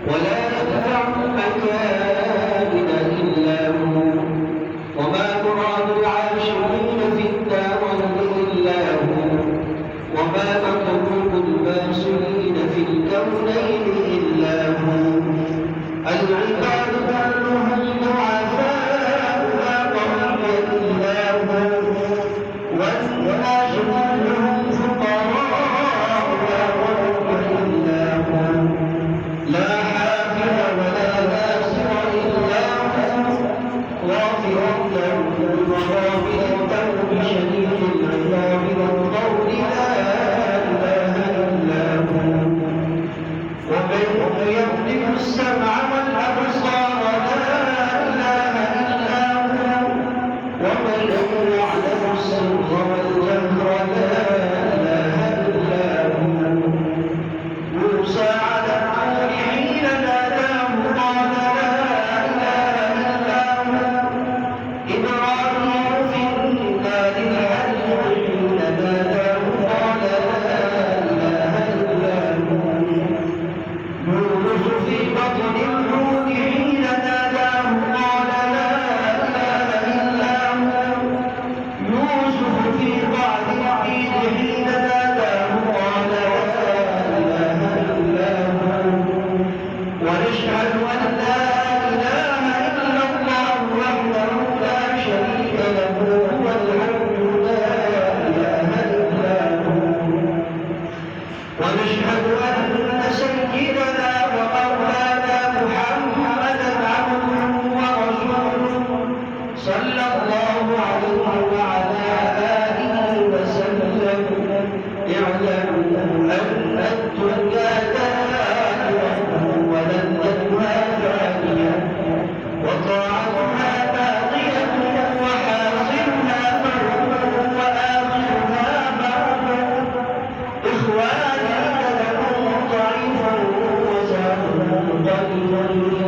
ولا يدفع المكائد إلا هو وما مراد العاشقين في الدارين إلا هو وما مطلوب الباصرين في الكونين إلا هو العباد كلهم ضعفاء لا قوي إلا هو والناس كلهم فقراء لا قوي إلا هو لا حافظ ولا ناصر إلا هو غافر الذنب وغافر التوب شديد العقاب والقول لا إله إلا هو ومن يملك السمع والأبصار لا إله إلا هو ومن يعلم السر والجهر لا إله إلا هو موسى على الطور حين ناداه قال لا إله إلا هو إبراهيم في النار الحريق حين ناداه قال لا إله إلا هو يونس في بطن الحوت حين ناداه قال لا إله إلا هو يوسف في بعض العيد حين ناداه قال لا إله إلا هو ونشهد أن لا إله إلا الله وحده لا شريك له هو الحي لا إله إلا هو ونشهد أن سيدنا ومولانا محمدا عبده ورسوله صلى الله عليه وعلى آله وسلم اعلموا أن الدنيا دائرة ولذتها فانية وطاعتها باقية وحاصلها فرد وآخرها مرد إخواني كلكم ضعيف وزادكم ضعيف